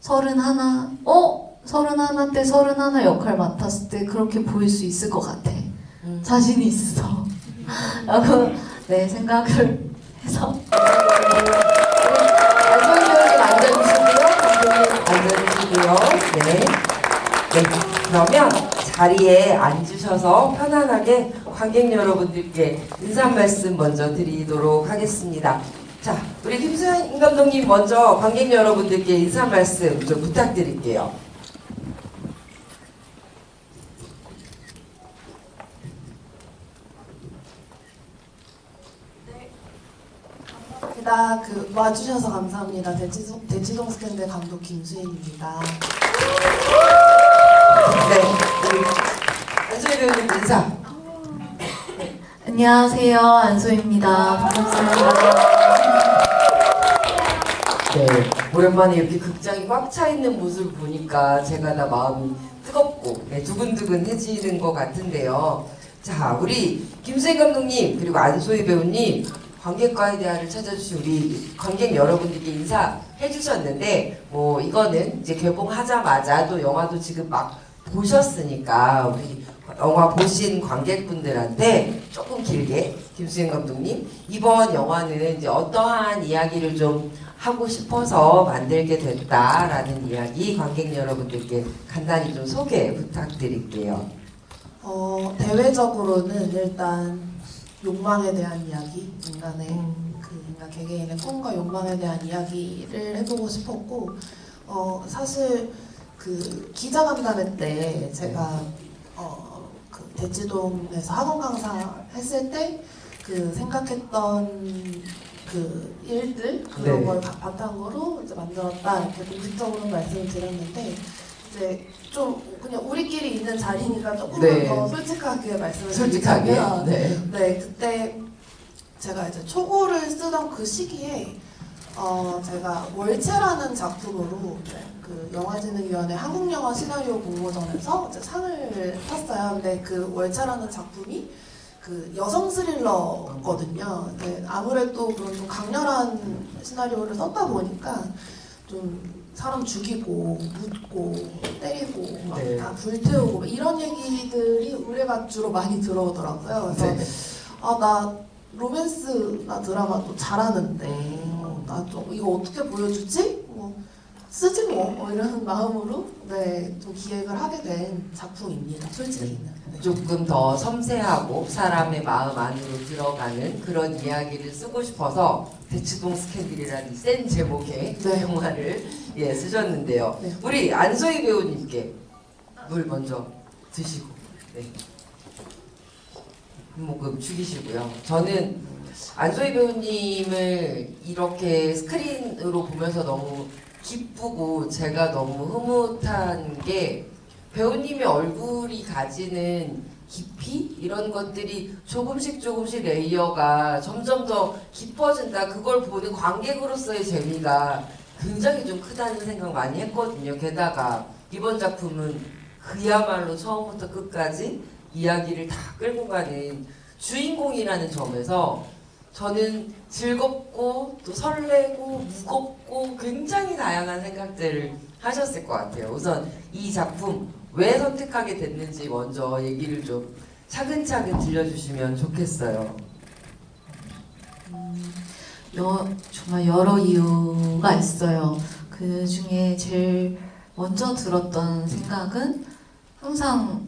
서른하나 때 서른하나 역할 맡았을 때 그렇게 보일 수 있을 것 같아. 자신이 있어. 라고 네 생각을 해서 안소희 배우님 앉아주시고요. 감독님 앉아주시고요. 네. 네. 그러면 자리에 앉으셔서 편안하게 관객 여러분들께 인사 말씀 먼저 드리도록 하겠습니다. 자, 우리 김수현 감독님 먼저 관객 여러분들께 인사 말씀 좀 부탁드릴게요. 와주셔서 감사합니다. 대치동 스캔들 감독 김수인입니다. 네, 우리 안소희 배우님 인사. 안녕하세요, 안소희입니다. 반갑습니다. 네, 오랜만에 이렇게 극장이 꽉 차 있는 모습을 보니까 제가 다 마음이 뜨겁고 네, 두근두근해지는 것 같은데요. 자, 우리 김수희 감독님 그리고 안소희 배우님 관객과의 대화를 찾아주신 우리 관객 여러분들께 인사해 주셨는데 뭐 이거는 이제 개봉하자마자 또 영화도 지금 막 보셨으니까 우리 영화 보신 관객분들한테 조금 길게 김수현 감독님 이번 영화는 이제 어떠한 이야기를 좀 하고 싶어서 만들게 됐다라는 이야기 관객 여러분들께 간단히 좀 소개 부탁드릴게요. 대외적으로는 일단 욕망에 대한 이야기, 인간 개개인의 꿈과 욕망에 대한 이야기를 해보고 싶었고, 사실 그 기자간담회 때 제가 그 대치동에서 학원 강사 했을 때 그 생각했던 그 일들 그런 네. 걸 바탕으로 이제 만들었다 이렇게 공식적으로 말씀을 드렸는데. 이제 좀 그냥 우리끼리 있는 자리니까 조금만 네. 더 솔직하게 말씀을 솔직하게. 드리자면 네. 그때 제가 이제 초고를 쓰던 그 시기에 제가 월체라는 작품으로 그 영화진흥위원회 한국영화 시나리오 공모전에서 이제 상을 탔어요. 근데 그 월체라는 작품이 그 여성 스릴러거든요. 근데 아무래도 그런 좀 강렬한 시나리오를 썼다 보니까 좀 사람 죽이고 묻고 때리고 막 네. 다 불태우고 막 이런 얘기들이 의뢰받주로 많이 들어오더라고요. 그래서 네. 나 로맨스나 드라마도 잘하는데 나 좀 이거 어떻게 보여주지? 쓰지 뭐 이런 마음으로 좀 기획을 하게 된 작품입니다. 솔직히는. 네. 조금 더 섬세하고 사람의 마음 안으로 들어가는 그런 이야기를 쓰고 싶어서 대치동 스캔들이라는 센 제목의 네. 영화를 쓰셨는데요. 네. 우리 안소희 배우님께 물 먼저 드시고 한 모금 죽이시고요. 저는 안소희 배우님을 이렇게 스크린으로 보면서 너무 기쁘고 제가 너무 흐뭇한 게 배우님의 얼굴이 가지는 깊이 이런 것들이 조금씩 레이어가 점점 더 깊어진다. 그걸 보는 관객으로서의 재미가 굉장히 좀 크다는 생각 많이 했거든요. 게다가 이번 작품은 그야말로 처음부터 끝까지 이야기를 다 끌고 가는 주인공이라는 점에서 저는 즐겁고 또 설레고 무겁고 굉장히 다양한 생각들을 하셨을 것 같아요. 우선 이 작품 왜 선택하게 됐는지 먼저 얘기를 좀 차근차근 들려주시면 좋겠어요. 정말 여러 이유가 있어요. 그 중에 제일 먼저 들었던 생각은 항상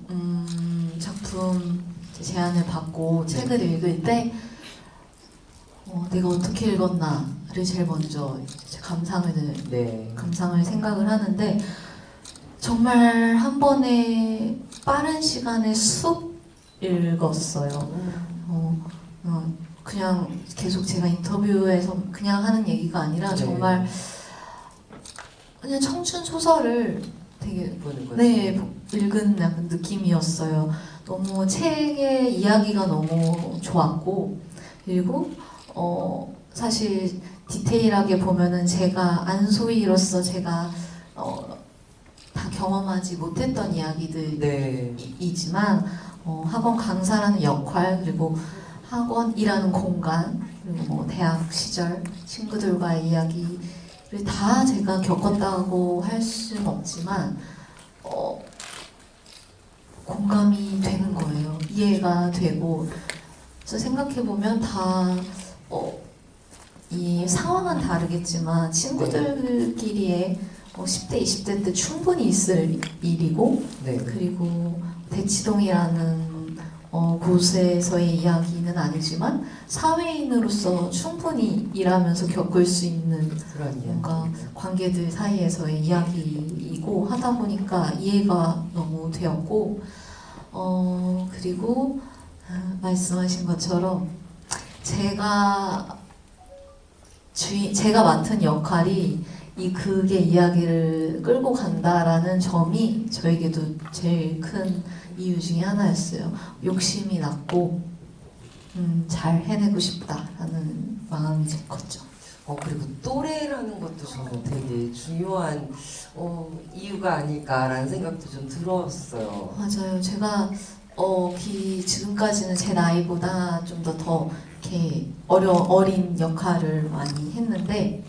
작품 제안을 받고 책을 읽을 때 내가 어떻게 읽었나를 제일 먼저 감상을 생각을 하는데 정말 한 번에 빠른 시간에 쑥 읽었어요. 그냥 계속 제가 인터뷰에서 그냥 하는 얘기가 아니라 네. 정말 그냥 청춘 소설을 되게 보는 거죠. 읽은 약간 느낌이었어요. 너무 책의 이야기가 너무 좋았고 그리고 사실 디테일하게 보면은 제가 안소희로서 제가 다 경험하지 못했던 이야기들이지만 학원 강사라는 역할 그리고 학원이라는 공간 그리고 뭐 대학 시절 친구들과의 이야기 다 제가 겪었다고 할 수는 없지만 공감이 되는 거예요. 이해가 되고. 그래서 생각해보면 이 상황은 다르겠지만 친구들끼리의 10대, 20대 때 충분히 있을 일이고 네. 그리고 대치동이라는 곳에서의 이야기는 아니지만 사회인으로서 충분히 일하면서 겪을 수 있는 그런 뭔가 이야기. 관계들 사이에서의 이야기이고 하다 보니까 이해가 너무 되었고 그리고 말씀하신 것처럼 제가 맡은 역할이 이 극의 이야기를 끌고 간다라는 점이 저에게도 제일 큰 이유 중에 하나였어요. 욕심이 났고 잘 해내고 싶다라는 마음이 좀 컸죠. 그리고 또래라는 것도 저는 되게 중요한 이유가 아닐까라는 생각도 좀 들었어요. 맞아요. 제가 지금까지는 제 나이보다 좀 더 이렇게 어린 역할을 많이 했는데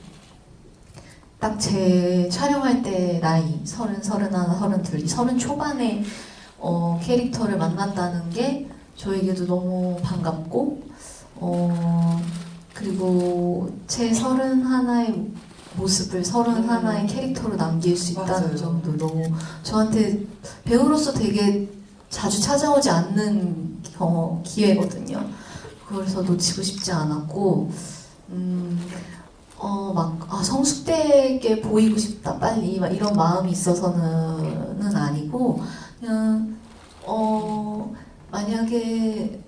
딱 제 촬영할 때 나이 30, 31, 32, 30 초반에 캐릭터를 만났다는 게 저에게도 너무 반갑고 그리고 제 31의 모습을 31의 캐릭터로 남길 수 있다는 맞아요. 점도 너무 저한테 배우로서 되게 자주 찾아오지 않는 기회거든요. 그래서 놓치고 싶지 않았고 성숙되게 보이고 싶다 빨리 막 이런 마음이 있어서는 아니고 그냥 만약에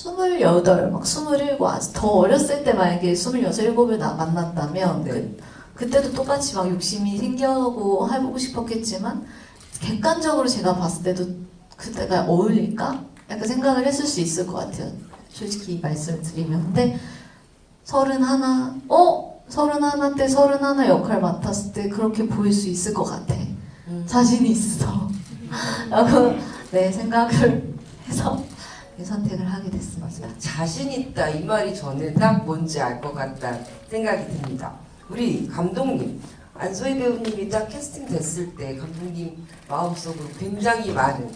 28, 막 27, 더 어렸을 때 만약에 26, 7을 만났다면 네. 그때도 똑같이 막 욕심이 생겨고 해보고 싶었겠지만 객관적으로 제가 봤을 때도 그때가 어울릴까? 약간 생각을 했을 수 있을 것 같아요. 솔직히 말씀을 드리면. 근데 31, 31 때 31 역할 맡았을 때 그렇게 보일 수 있을 것 같아. 자신이 있어. 라고 생각을 해서 선택을 하게 됐습니다. 자신 있다 이 말이 저는 딱 뭔지 알 것 같다 생각이 듭니다. 우리 감독님 안소희 배우님이 딱 캐스팅 됐을 때 감독님 마음속으로 굉장히 많은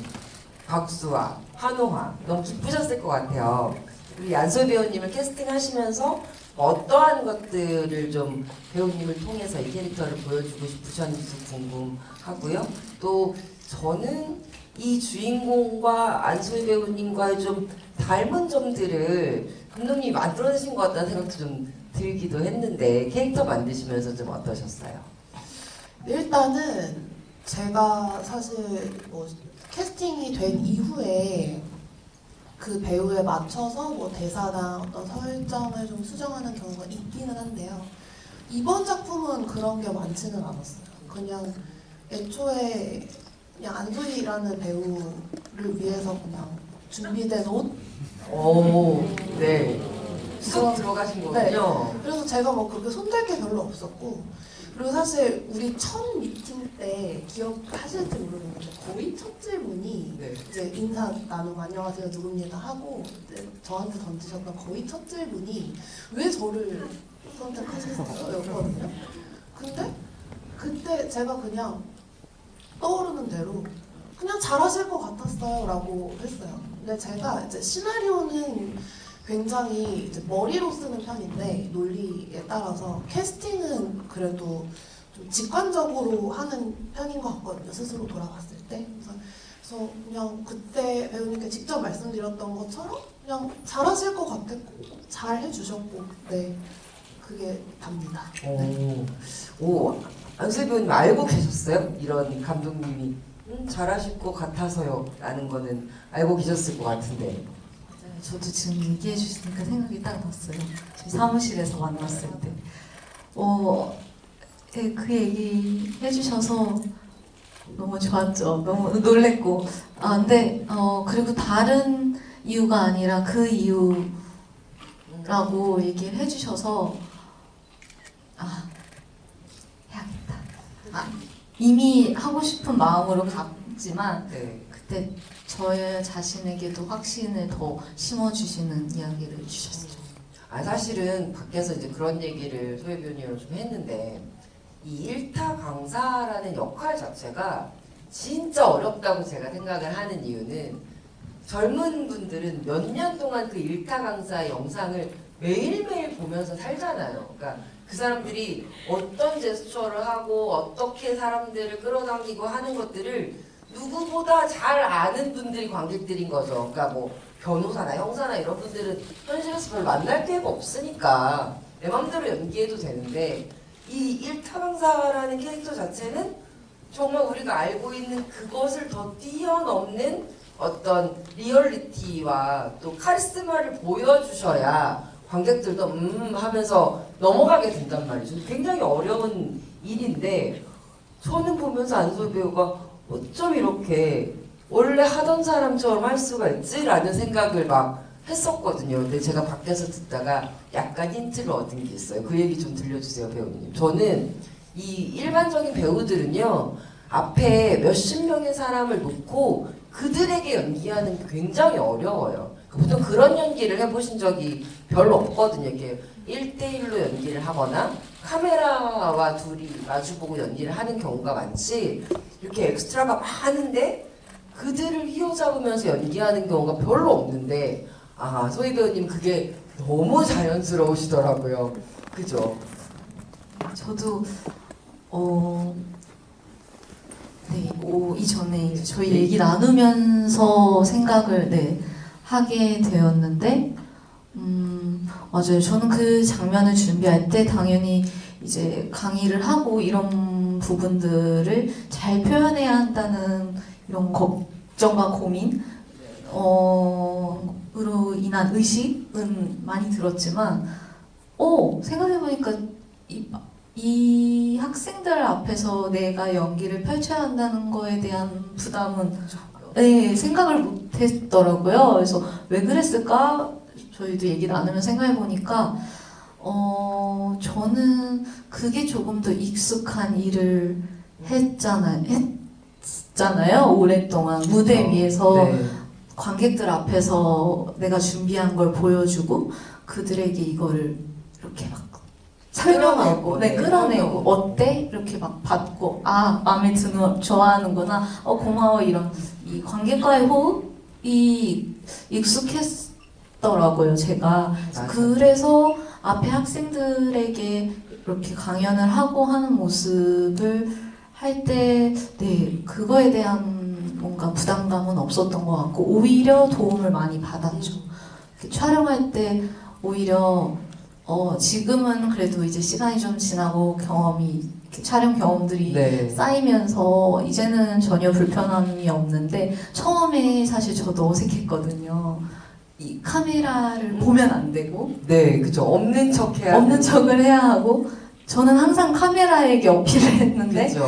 박수와 환호와 너무 기쁘셨을 것 같아요. 우리 안소희 배우님을 캐스팅하시면서 어떠한 것들을 좀 배우님을 통해서 이 캐릭터를 보여주고 싶으셨는지 궁금하고요. 또 저는 이 주인공과 안소희 배우님과의 좀 닮은 점들을 감독님이 만들어내신 것 같다는 생각도 좀 들기도 했는데 캐릭터 만드시면서 좀 어떠셨어요? 일단은 제가 사실 캐스팅이 된 이후에 그 배우에 맞춰서 대사나 어떤 설정을 좀 수정하는 경우가 있기는 한데요. 이번 작품은 그런 게 많지는 않았어요. 그냥 애초에 그냥 안소희라는 배우를 위해서 그냥 준비된 옷? 오, 네. 쑥 들어가신 거군요. 그래서 제가 그렇게 손댈 게 별로 없었고, 그리고 사실 우리 첫 미팅 때 기억하실지 모르겠는데 거의 첫 질문이 네. 이제 인사 나누고 안녕하세요 누굽니다 하고 이제 저한테 던지셨던 거의 첫 질문이 왜 저를 선택하셨어요? 였거든요. 근데 그때 제가 그냥 떠오르는 대로 그냥 잘하실 것 같았어요 라고 했어요. 근데 제가 이제 시나리오는 굉장히 이제 머리로 쓰는 편인데 논리에 따라서 캐스팅은 그래도 좀 직관적으로 하는 편인 것 같거든요. 스스로 돌아봤을 때. 그래서 그냥 그때 배우님께 직접 말씀드렸던 것처럼 그냥 잘하실 것 같았고 잘 해주셨고 그게 답니다. 오, 안소희 배우님 알고 계셨어요? 이런 감독님이 잘하실 것 같아서요 라는 거는 알고 계셨을 것 같은데. 맞아요. 저도 지금 얘기해 주시니까 생각이 딱 났어요. 저희 사무실에서 만났을 때. 그 얘기 해주셔서 너무 좋았죠. 너무 놀랬고. 근데 그리고 다른 이유가 아니라 그 이유라고 얘기를 해주셔서 해야겠다. 이미 하고 싶은 마음으로 갔지만 네. 그때 저 자신에게도 확신을 더 심어주시는 이야기를 주셨어요. 사실은 밖에서 이제 그런 얘기를 소혜 배우님이랑 좀 했는데 이 일타 강사라는 역할 자체가 진짜 어렵다고 제가 생각을 하는 이유는 젊은 분들은 몇 년 동안 그 일타 강사 영상을 매일매일 보면서 살잖아요. 그러니까 그 사람들이 어떤 제스처를 하고 어떻게 사람들을 끌어당기고 하는 것들을 누구보다 잘 아는 분들이 관객들인 거죠. 그러니까 뭐 변호사나 형사나 이런 분들은 현실에서 별로 만날 기회가 없으니까 내 맘대로 연기해도 되는데 이 일타 강사라는 캐릭터 자체는 정말 우리가 알고 있는 그것을 더 뛰어넘는 어떤 리얼리티와 또 카리스마를 보여주셔야 관객들도 하면서 넘어가게 된단 말이죠. 굉장히 어려운 일인데 저는 보면서 안소희 배우가 어쩜 이렇게 원래 하던 사람처럼 할 수가 있지라는 생각을 막 했었거든요. 근데 제가 밖에서 듣다가 약간 힌트를 얻은 게 있어요. 그 얘기 좀 들려주세요, 배우님. 저는 이 일반적인 배우들은요, 앞에 몇십 명의 사람을 놓고 그들에게 연기하는 게 굉장히 어려워요. 보통 그런 연기를 해보신 적이 별로 없거든요. 이렇게 1대1로 연기를 하거나 카메라와 둘이 마주보고 연기를 하는 경우가 많지, 이렇게 엑스트라가 많은데 그들을 휘어잡으면서 연기하는 경우가 별로 없는데, 소희 배우님 그게 너무 자연스러우시더라고요. 그죠? 저도 네, 이전에 저희 네. 얘기 나누면서 생각을 하게 되었는데, 맞아요. 저는 그 장면을 준비할 때 당연히 이제 강의를 하고 이런 부분들을 잘 표현해야 한다는 이런 걱정과 고민, 으로 인한 의식은 많이 들었지만, 생각해보니까 이 학생들 앞에서 내가 연기를 펼쳐야 한다는 거에 대한 부담은 생각을 못 했더라고요. 그래서 왜 그랬을까? 저희도 얘기 나누면 생각해보니까 저는 그게 조금 더 익숙한 일을 했잖아요. 오랫동안 무대 위에서 네. 관객들 앞에서 내가 준비한 걸 보여주고 그들에게 이거를 이렇게 막 설명하고 끌어내고 어때? 이렇게 막 받고 마음에 드는 좋아하는구나 고마워 이런 이 관객과의 호흡이 익숙했더라고요. 제가 맞아요. 그래서 앞에 학생들에게 이렇게 강연을 하고 하는 모습을 할 때 그거에 대한 뭔가 부담감은 없었던 것 같고 오히려 도움을 많이 받았죠. 촬영할 때 오히려 지금은 그래도 이제 시간이 좀 지나고 촬영 경험들이 쌓이면서 이제는 전혀 불편함이 없는데 처음에 사실 저도 어색했거든요. 이 카메라를 보면 안 되고 그죠. 없는 척을 해야 하고 저는 항상 카메라에게 어필을 했는데 그죠.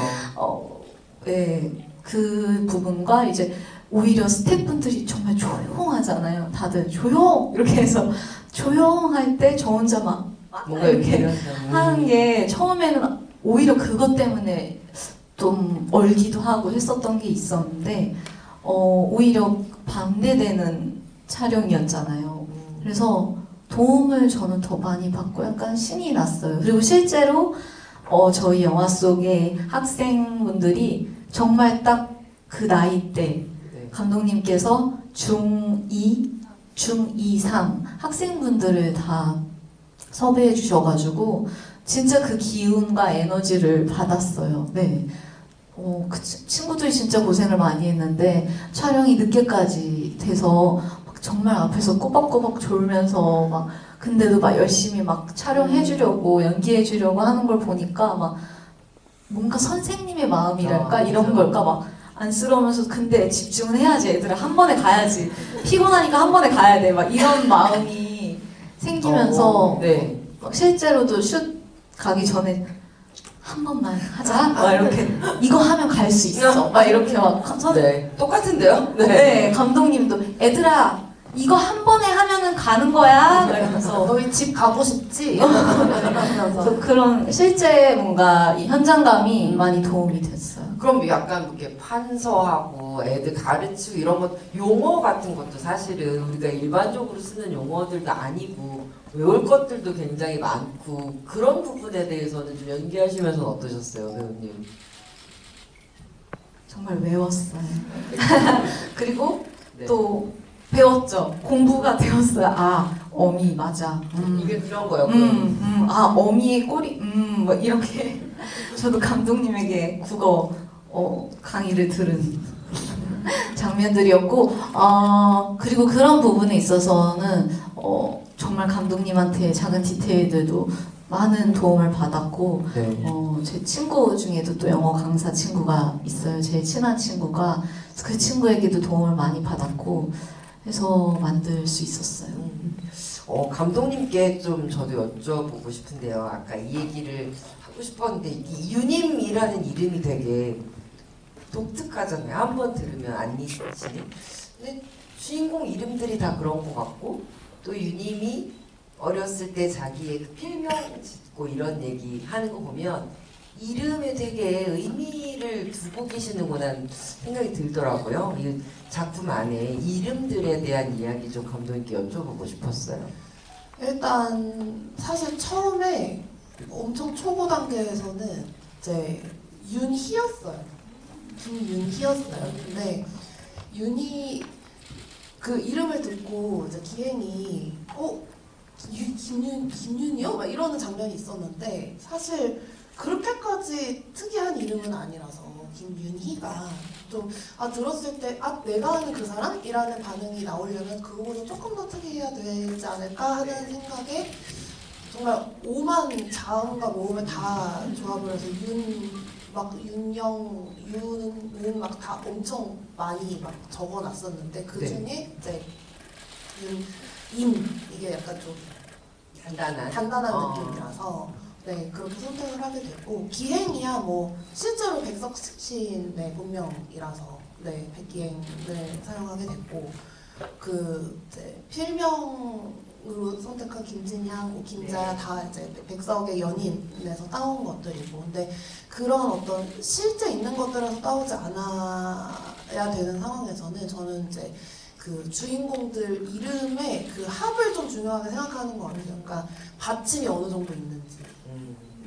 그 부분과 이제 오히려 스태프분들이 정말 조용하잖아요. 다들 조용 이렇게 해서 조용할 때 저 혼자 막 뭔가 이렇게 하는 게 처음에는 오히려 그것 때문에 좀 얼기도 하고 했었던 게 있었는데 오히려 반대되는 촬영이었잖아요. 그래서 도움을 저는 더 많이 받고 약간 신이 났어요. 그리고 실제로 저희 영화 속의 학생분들이 정말 딱 그 나이 때 감독님께서 중2, 중2, 3 학생분들을 다 섭외해 주셔가지고 진짜 그 기운과 에너지를 받았어요. 그 친구들이 진짜 고생을 많이 했는데 촬영이 늦게까지 돼서 막 정말 앞에서 꼬박꼬박 졸면서 막 근데도 막 열심히 막 촬영해 주려고 연기해 주려고 하는 걸 보니까 막 뭔가 선생님의 마음이랄까 이런 걸까 막 안쓰러우면서 근데 집중은 해야지 애들아 한 번에 가야지 피곤하니까 한 번에 가야 돼 막 이런 마음이 생기면서 막 실제로도 슛 가기 전에 한 번만 하자 막 이렇게 이거 하면 갈 수 있어 막 이렇게 막 똑같은데요? 감독님도 애들아 이거 한 번에 하면은 가는 거야 이러면서 너희 집 가고 싶지? 이러면서 그런 실제 뭔가 이 현장감이 많이 도움이 됐어요. 그럼 약간 이렇게 판서하고 애들 가르치고 이런 것 용어 같은 것도 사실은 우리가 일반적으로 쓰는 용어들도 아니고 외울 것들도 굉장히 많고 그런 부분에 대해서는 좀 연기하시면서 어떠셨어요, 배우님? 정말 외웠어요. 그리고 네. 또 배웠죠. 공부가 되었어요. 아, 어미 맞아. 이게 그런 거예요. 아, 어미의 꼬리, 뭐 이렇게. 저도 감독님에게 국어 강의를 들은 장면들이었고, 그리고 그런 부분에 있어서는 정말 감독님한테 작은 디테일들도 많은 도움을 받았고, 네. 제 친구 중에도 또 영어 강사 친구가 있어요. 제일 친한 친구가 그 친구에게도 도움을 많이 받았고 해서 만들 수 있었어요. 감독님께 좀 저도 여쭤보고 싶은데요. 아까 이 얘기를 하고 싶었는데 이 유님이라는 이름이 되게 독특하잖아요. 한번 들으면 안 잊히는. 근데 주인공 이름들이 다 그런 것 같고 또 유님이 어렸을 때 자기의 그 필명 짓고 이런 얘기 하는 거 보면 이름에 되게 의미를 두고 계시는구나 생각이 들더라고요. 이 작품 안에 이름들에 대한 이야기 좀 감독님께 여쭤보고 싶었어요. 일단 사실 처음에 엄청 초보 단계에서는 이제 윤희였어요. 김윤희였어요. 근데 윤희 그 이름을 듣고 이제 기행이 김윤이요? 막 이러는 장면이 있었는데 사실 그렇게까지 특이한 이름은 아니라서 김윤희가 좀 들었을 때 내가 아는 그 사람이라는 반응이 나오려면 그거보다 조금 더 특이해야 되지 않을까 하는 생각에 정말 오만 자음과 모음을 다 조합을 해서 윤영, 윤은 막 다 엄청 많이 막 적어놨었는데 그 네. 중에 이제 임 이게 약간 좀 단단한 느낌이라서 네 그렇게 선택을 하게 됐고 기행이야 뭐 실제로 백석시인의 본명이라서 네 백기행을 사용하게 됐고 그 이제 필명으로 선택한 김진향, 뭐 김자야 네. 다 이제 백석의 연인에서 따온 것들이고 근데 그런 어떤 실제 있는 것들에서 따오지 않아야 되는 상황에서는 저는 이제 그 주인공들 이름의 그 합을 좀 중요하게 생각하는 것 같아요. 그러니까 받침이 어느 정도 있는지.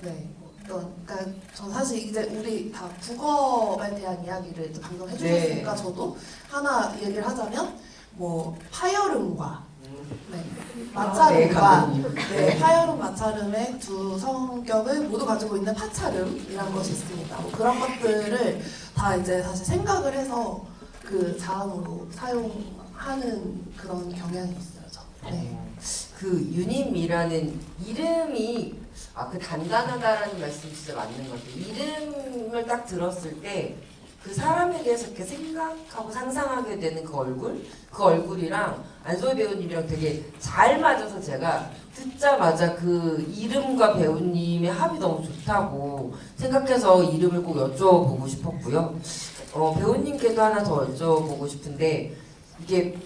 네. 그러니까 전 사실 이제 우리 다 국어에 대한 이야기를 방금 해주셨으니까 네. 저도 하나 얘기를 하자면 뭐 파여름과 네, 마차름과 감독님. 네, 파여름 마차름의 두 성격을 모두 가지고 있는 파차름이라는 것이 있습니다. 뭐 그런 것들을 다 이제 사실 생각을 해서 그 자음으로 사용하는 그런 경향이 있어요. 저. 네. 그 유님이라는 이름이 그 단단하다라는 말씀이 진짜 맞는 것 같아요. 이름을 딱 들었을 때 그 사람에 대해서 이렇게 생각하고 상상하게 되는 그 얼굴이랑 안소희 배우님이랑 되게 잘 맞아서 제가 듣자마자 그 이름과 배우님의 합이 너무 좋다고 생각해서 이름을 꼭 여쭤보고 싶었고요. 배우님께도 하나 더 여쭤보고 싶은데 이게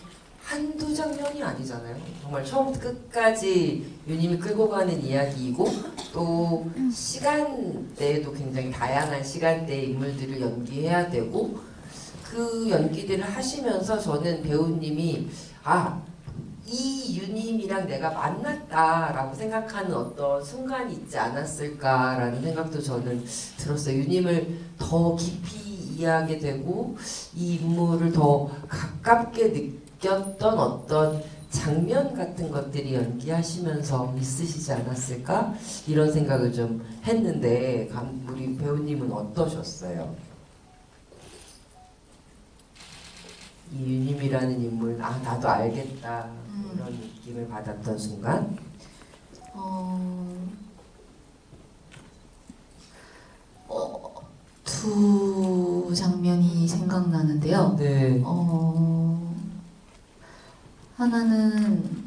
한두 장면이 아니잖아요. 정말 처음부터 끝까지 유님이 끌고 가는 이야기이고 또 시간대에도 굉장히 다양한 시간대의 인물들을 연기해야 되고 그 연기들을 하시면서 저는 배우님이 이 유님이랑 내가 만났다라고 생각하는 어떤 순간이 있지 않았을까라는 생각도 저는 들었어요. 유님을 더 깊이 이해하게 되고 이 인물을 더 가깝게 느꼈던 어떤 장면 같은 것들이 연기하시면서 있으시지 않았을까? 이런 생각을 좀 했는데 우리 배우님은 어떠셨어요? 이 유님이라는 인물 나도 알겠다 이런 느낌을 받았던 순간 두 장면이 생각나는데요. 네. 하나는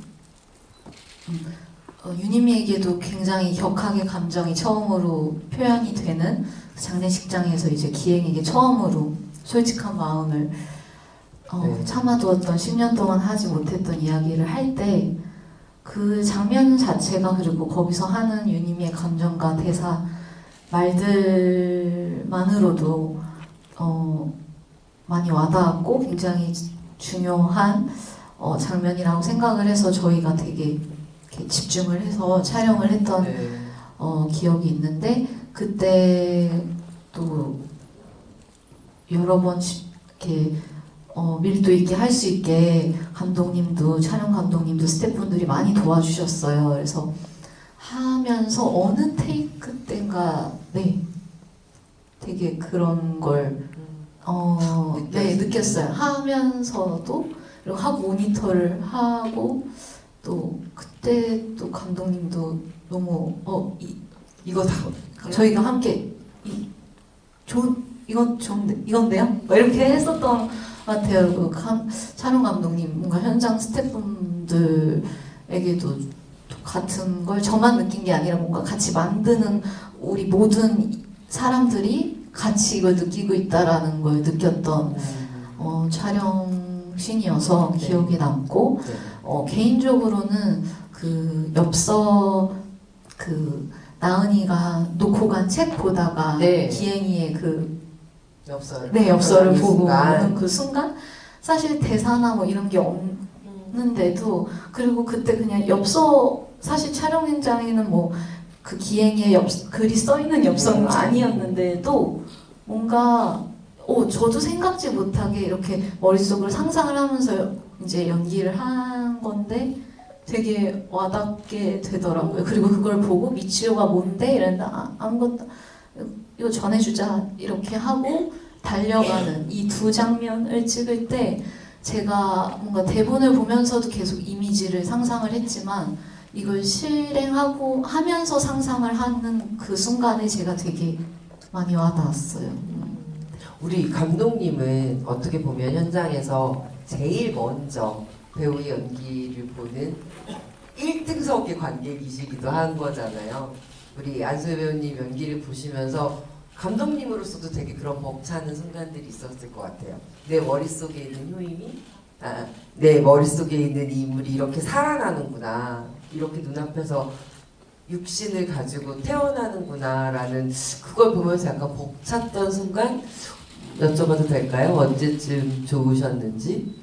유님에게도 굉장히 격하게 감정이 처음으로 표현이 되는 그 장례식장에서 이제 기행에게 처음으로 솔직한 마음을 네. 참아두었던 10년 동안 하지 못했던 이야기를 할 때 그 장면 자체가 그리고 거기서 하는 유님의 감정과 대사 말들만으로도 많이 와닿았고 굉장히 중요한 장면이라고 생각을 해서 저희가 되게 이렇게 집중을 해서 촬영을 했던 네. 기억이 있는데 그때 또 여러 번 이렇게 밀도 있게 할 수 있게 감독님도 촬영 감독님도 스태프분들이 많이 도와주셨어요. 그래서 하면서 어느 테이크 때인가 네 되게 그런 걸 네 느꼈어요. 하면서도 그리고 하고 모니터를 하고 또 그때 또 감독님도 너무 이거 다 저희가 함께 이건 좋은데 이건데요? 막 이렇게 했었던 것 같아요. 촬영 감독님 뭔가 현장 스태프분들에게도 같은 걸 저만 느낀 게 아니라 뭔가 같이 만드는 우리 모든 사람들이 같이 이걸 느끼고 있다라는 걸 느꼈던 촬영 씬이어서 네. 기억에 남고 개인적으로는 그 엽서 그 나은이가 놓고 간 책 보다가 네. 기행이의 그 엽서를 엽서를 이 보고 순간. 오는 그 순간 사실 대사나 뭐 이런 게 없는데도 그리고 그때 그냥 엽서 사실 촬영 현장에는 뭐 그 기행의 글이 써 있는 엽서는 아니었는데도 뭔가 저도 생각지 못하게 이렇게 머릿속으로 상상을 하면서 이제 연기를 한 건데 되게 와닿게 되더라고요. 그리고 그걸 보고 미치오가 뭔데? 이랬는데 아무것도 이거 전해주자 이렇게 하고 달려가는 이 두 장면을 찍을 때 제가 뭔가 대본을 보면서도 계속 이미지를 상상을 했지만 이걸 실행하고 하면서 상상을 하는 그 순간에 제가 되게 많이 와닿았어요. 우리 감독님은 어떻게 보면 현장에서 제일 먼저 배우의 연기를 보는 1등석의 관객이시기도 한 거잖아요. 우리 안소희 배우님 연기를 보시면서 감독님으로서도 되게 그런 벅차는 순간들이 있었을 것 같아요. 내 머릿속에 있는 효임이 내 머릿속에 있는 이 인물이 이렇게 살아나는구나. 이렇게 눈앞에서 육신을 가지고 태어나는구나 라는 그걸 보면서 약간 벅찼던 순간 여쭤봐도 될까요? 언제쯤 좋으셨는지?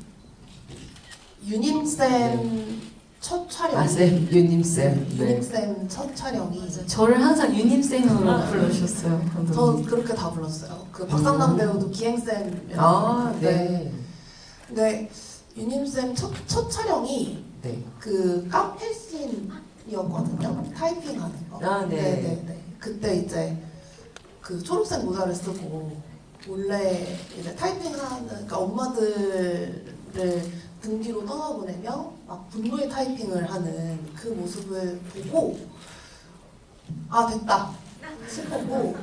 유님쌤 첫 촬영. 쌤, 유님쌤. 네. 유님쌤 첫 촬영이 저를 항상 유님쌤으로 불러주셨어요. 저 감독님. 그렇게 다 불렀어요. 그 박상남 배우도 기행쌤. 네. 근데 유님쌤 첫 촬영이 네. 그 카페 씬이었거든요. 타이핑하는 거. 네. 네네네. 그때 이제 그 초록색 모자를 쓰고 몰래 이제 타이핑하는 그러니까 엄마들을 분기로 떠나보내며 막 분노의 타이핑을 하는 그 모습을 보고 됐다 싶었고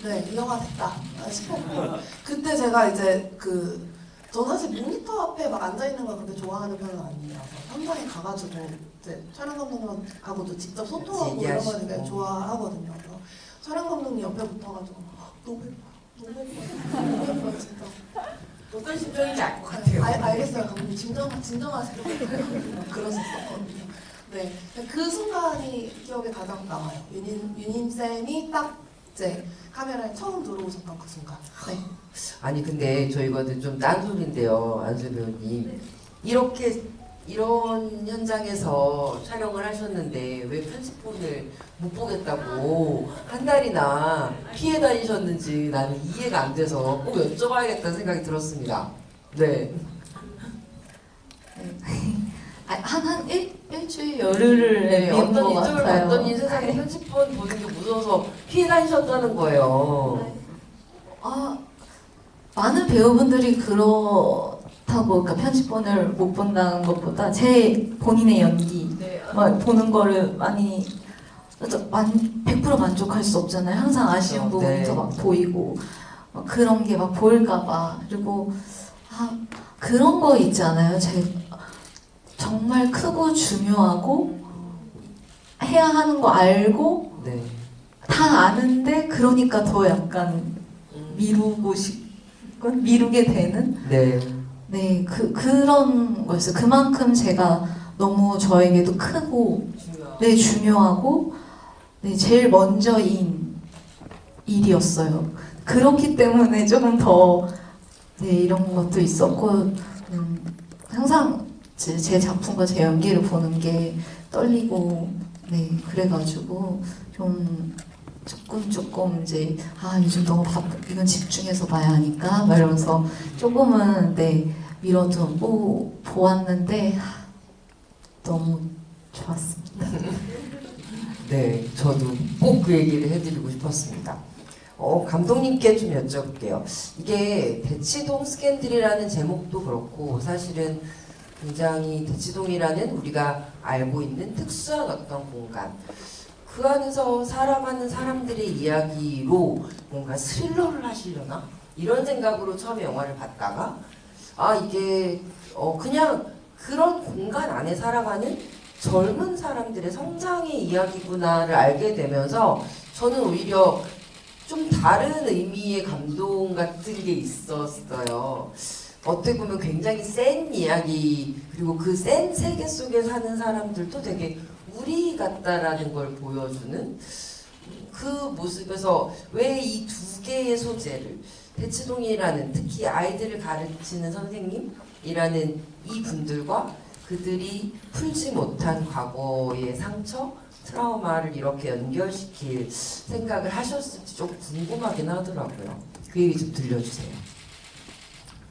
네 이 영화 됐다 싶었고 그때 제가 이제 저 사실 모니터 앞에 막 앉아있는 걸 그렇게 좋아하는 편은 아니라서 현장에 가가지고 이제 촬영 감독님하고도 직접 소통하고 이런 걸 되게 좋아하거든요. 그래서 촬영 감독님 옆에 붙어가지고 너무 예뻐 진짜. 어떤 심정인지 알 것 같아요. 알겠어요. 감독님 진정하세요. 그러셨었거든요. 네, 그 순간이 기억에 가장 남아요. 유님 쌤이 딱 이제 카메라에 처음 들어오셨던 그 순간. 네. 아니 근데 저희거든 좀 딴소리인데요, 안수 배우님. 이런 현장에서 촬영을 하셨는데 왜 편집본을 못 보겠다고 한 달이나 피해 다니셨는지 나는 이해가 안 돼서 꼭 여쭤봐야겠다는 생각이 들었습니다. 네. 한 일주일 열흘을 네, 미룬 어떤 것 이쪽을 같아요. 봤더니 세상에 편집본 보는 게 무서워서 피해 다니셨다는 거예요. 많은 배우분들이 그렇다고 그러니까 편집본을 못 본다는 것보다 제 본인의 연기 보는 거를 많이 100% 만족할 수 없잖아요. 항상 아쉬운 그렇죠. 부분이 네. 막 보이고 그런 게 막 보일까봐 그리고 그런 거 있지 않아요? 정말 크고 중요하고 해야 하는 거 알고 네. 다 아는데 그러니까 더 약간 미루게 되는 네. 그런 거였어요. 그만큼 제가 너무 저에게도 크고 중요하고 제일 먼저인 일이었어요. 그렇기 때문에 조금 더 네, 이런 것도 있었고 항상 제 작품과 제 연기를 보는 게 떨리고 네 그래가지고 좀 조금 이제 요즘 너무 이건 집중해서 봐야 하니까 막 이러면서 조금은 네 미뤄두고 보았는데 너무 좋았습니다. 네, 저도 꼭 그 얘기를 해드리고 싶었습니다. 감독님께 좀 여쭤볼게요. 이게 대치동 스캔들이라는 제목도 그렇고 사실은 굉장히 대치동이라는 우리가 알고 있는 특수한 어떤 공간 그 안에서 살아가는 사람들의 이야기로 뭔가 스릴러를 하시려나? 이런 생각으로 처음에 영화를 봤다가 이게 그냥 그런 공간 안에 살아가는 젊은 사람들의 성장의 이야기구나를 알게 되면서 저는 오히려 좀 다른 의미의 감동 같은 게 있었어요. 어떻게 보면 굉장히 센 이야기 그리고 그 센 세계 속에 사는 사람들도 되게 우리 같다라는 걸 보여주는 그 모습에서 왜 이 두 개의 소재를 대치동이라는 특히 아이들을 가르치는 선생님이라는 이 분들과 그들이 풀지 못한 과거의 상처, 트라우마를 이렇게 연결시킬 생각을 하셨을지 좀 궁금하긴 하더라고요. 그 얘기 좀 들려주세요.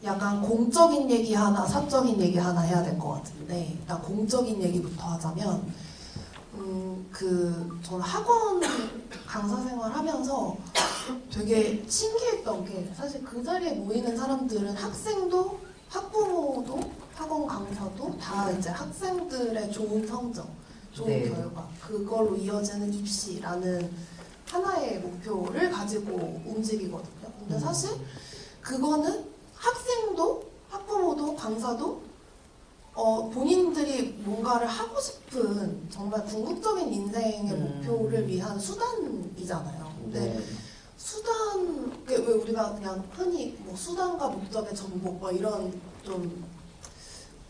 약간 공적인 얘기 하나, 사적인 얘기 하나 해야 될 것 같은데 일단 공적인 얘기부터 하자면 저는 학원 강사 생활하면서 되게 신기했던 게 사실 그 자리에 모이는 사람들은 학생도 학부모도 학원 강사도 다 이제 학생들의 좋은 성적, 좋은 네. 결과 그걸로 이어지는 입시라는 하나의 목표를 가지고 움직이거든요. 근데 사실 그거는 학생도 학부모도 강사도 본인들이 뭔가를 하고 싶은 정말 궁극적인 인생의 목표를 위한 수단이잖아요. 근데 네. 수단, 왜 우리가 그냥 흔히 뭐 수단과 목적의 전복 뭐 이런 좀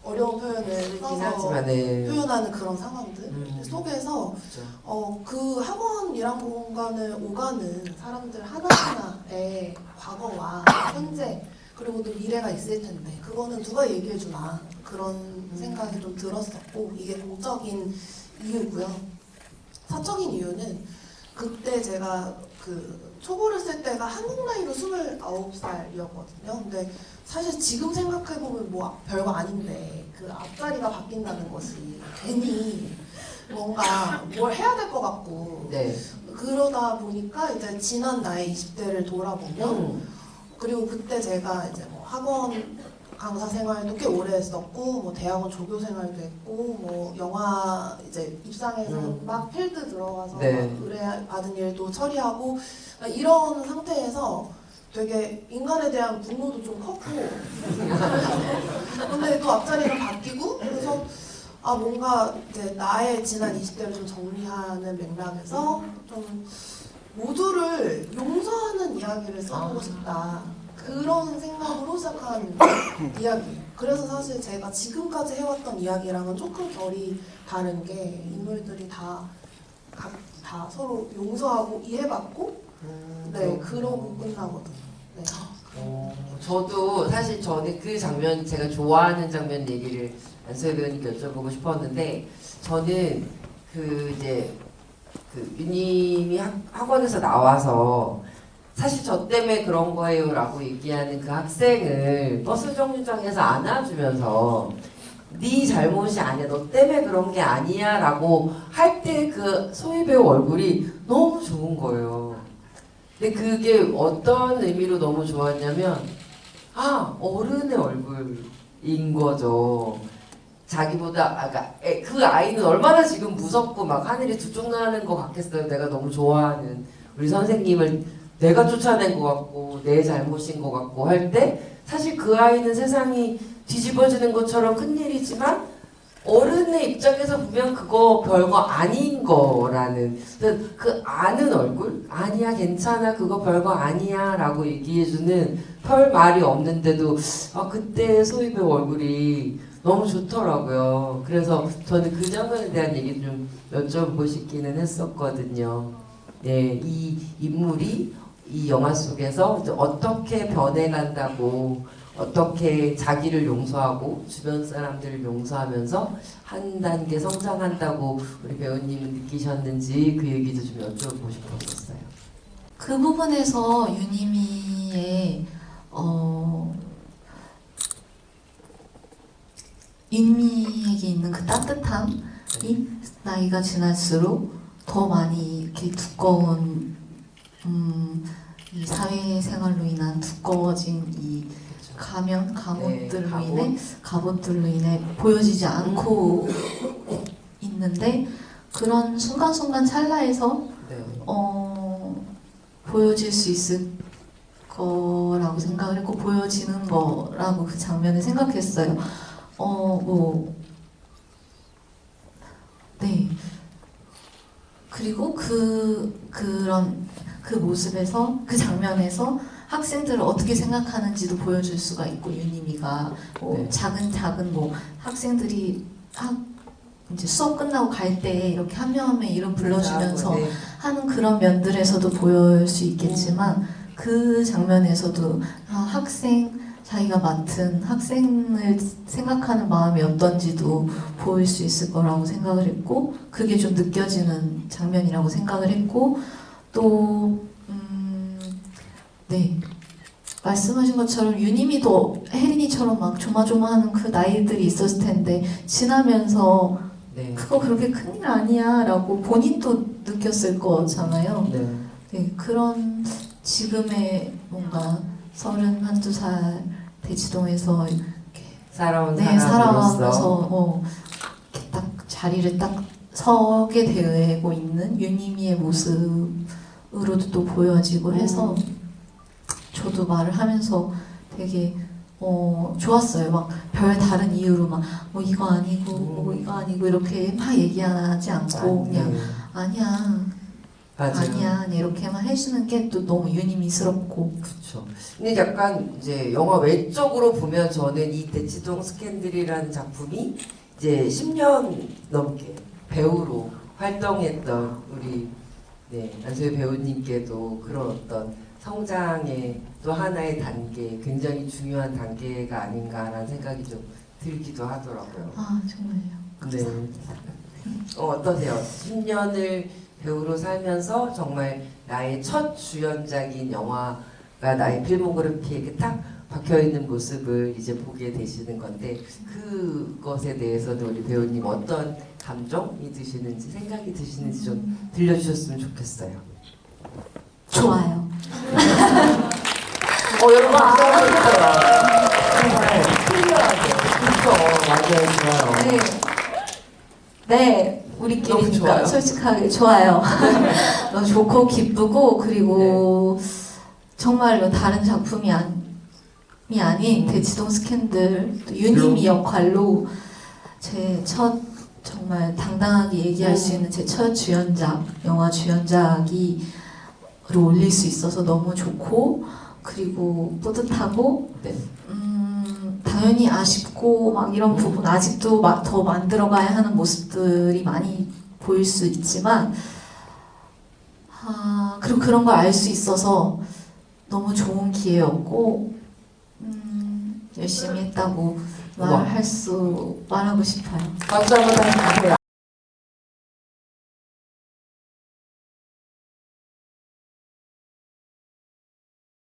어려운 표현을 그렇긴 써서 하지만 네. 표현하는 그런 상황들 속에서 그렇죠. 그 학원이란 공간을 오가는 사람들 하나하나의 과거와 현재 그리고 또 미래가 있을 텐데 그거는 누가 얘기해 주나 그런 생각이 좀 들었었고 이게 공적인 이유고요. 사적인 이유는 그때 제가 초고를 쓸 때가 한국 나이로 29살이었거든요. 근데 사실 지금 생각해보면 뭐 별거 아닌데 그 앞자리가 바뀐다는 것이 괜히 뭔가 뭘 해야 될 것 같고 네. 그러다 보니까 이제 지난 나의 20대를 돌아보면 그리고 그때 제가 이제 뭐 학원 강사 생활도 꽤 오래 했었고 뭐 대학원 조교 생활도 했고 뭐 영화 이제 입상해서 막 필드 들어가서 네. 막 의뢰 받은 일도 처리하고 이런 상태에서 되게 인간에 대한 분노도 좀 컸고 근데 또 앞자리는 바뀌고 그래서 뭔가 이제 나의 지난 20대를 좀 정리하는 맥락에서 좀 모두를 용서하는 이야기를 써보고 싶다. 그런 생각으로 시작한 이야기. 그래서 사실 제가 지금까지 해왔던 이야기랑은 조금 결이 다른 게 인물들이 다 서로 용서하고 이해받고 네 그러고 끝나거든요. 네. 저도 사실 저는 그 장면 제가 좋아하는 장면 얘기를 안소희 배우님께 여쭤보고 싶었는데 저는 이제 유님이 학원에서 나와서 사실 저 때문에 그런 거예요 라고 얘기하는 그 학생을 버스 정류장에서 안아주면서 네 잘못이 아니야 너 때문에 그런 게 아니야 라고 할 때 그 소희 배우 얼굴이 너무 좋은 거예요. 근데 그게 어떤 의미로 너무 좋았냐면 어른의 얼굴인 거죠. 자기보다 그 아이는 얼마나 지금 무섭고 막 하늘이 두 쪽 나는 것 같겠어요. 내가 너무 좋아하는 우리 선생님을 내가 쫓아낸 것 같고 내 잘못인 것 같고 할 때 사실 그 아이는 세상이 뒤집어지는 것처럼 큰일이지만 어른의 입장에서 보면 그거 별거 아닌 거라는 그 아는 얼굴 아니야 괜찮아 그거 별거 아니야 라고 얘기해주는 별 말이 없는데도 그때 소희 배우 얼굴이 너무 좋더라고요. 그래서 저는 그 장면에 대한 얘기 좀 여쭤보고 싶기는 했었거든요. 네, 이 인물이 이 영화 속에서 이제 어떻게 변해간다고, 어떻게 자기를 용서하고 주변 사람들을 용서하면서 한 단계 성장한다고 우리 배우님은 느끼셨는지 그 얘기도 좀 여쭤보고 싶었어요. 그 부분에서 윤희미의 윤미에게 있는 그 따뜻함이 나이가 지날수록 더 많이 이렇게 두꺼운 이 사회생활로 인한 두꺼워진 이 가면, 갑옷들로 갑옷. 인해 갑옷들로 인해 보여지지 않고 있는데 그런 순간순간 찰나에서 네. 보여질 수 있을 거라고 생각을 했고 보여지는 거라고 그 장면을 생각했어요. 네. 그리고 그런 그 모습에서 그 장면에서 학생들을 어떻게 생각하는지도 보여줄 수가 있고 윤희미가 네. 작은 뭐 학생들이 이제 수업 끝나고 갈 때 이렇게 한 명 한 명 이름 불러주면서 네. 하는 그런 면들에서도 보일 수 있겠지만 그 장면에서도 자기가 맡은 학생을 생각하는 마음이 어떤지도 보일 수 있을 거라고 생각을 했고 그게 좀 느껴지는 장면이라고 생각을 했고 또 네. 말씀하신 것처럼 윤희미도 혜린이처럼 막 조마조마하는 그 나이들이 있었을 텐데 지나면서 네. 그거 그렇게 큰일 아니야 라고 본인도 느꼈을 거잖아요. 네. 네, 그런 지금의 뭔가 31~32살 대치동에서 살아온 네, 사람으로서 살아가면서 이렇게 딱 자리를 딱 서게 되고 있는 윤희미의 모습으로도 또 보여지고 해서 저도 말을 하면서 되게 좋았어요. 막 별 다른 이유로 막 이거 아니고 이거 아니고 이렇게 막 얘기하지 않고 그냥 네. 아니야 아니야 이렇게만 해주는 게 또 너무 유니미스럽고 그렇죠. 근데 약간 이제 영화 외적으로 보면 저는 이 대치동 스캔들이라는 작품이 이제 10년 넘게 배우로 활동했던 우리 안소희 배우님께도 그런 어떤 성장의 또 하나의 단계, 굉장히 중요한 단계가 아닌가라는 생각이 좀 들기도 하더라고요. 아 정말요. 네. 어떠세요? 10년을 배우로 살면서 정말 나의 첫 주연작인 영화가 나의 필모그래피에 이렇게 딱 박혀있는 모습을 이제 보게 되시는 건데 그것에 대해서도 우리 배우님 어떤 감정이 드시는지 생각이 드시는지 좀 들려주셨으면 좋겠어요. 좋아요. 여러분 박수하고 있어요. 정말 클리어하게. 그렇죠. 맞아요. 좋아요. 네, 너무 우리끼리니까 좋아요. 솔직하게 좋아요. 너무 좋고 기쁘고 그리고 정말로 다른 작품이 아닌 대치동 스캔들 또 유니미 역할로 제 첫 정말 당당하게 얘기할 수 있는 제 첫 주연작, 영화 주연작이 로 올릴 수 있어서 너무 좋고 그리고 뿌듯하고 네. 당연히 아쉽고 막 이런 부분 아직도 막 더 만들어가야 하는 모습들이 많이 보일 수 있지만 그리고 그런 걸 알 수 있어서 너무 좋은 기회였고 열심히 했다고 말하고 싶어요. 박수 한번 해주세요.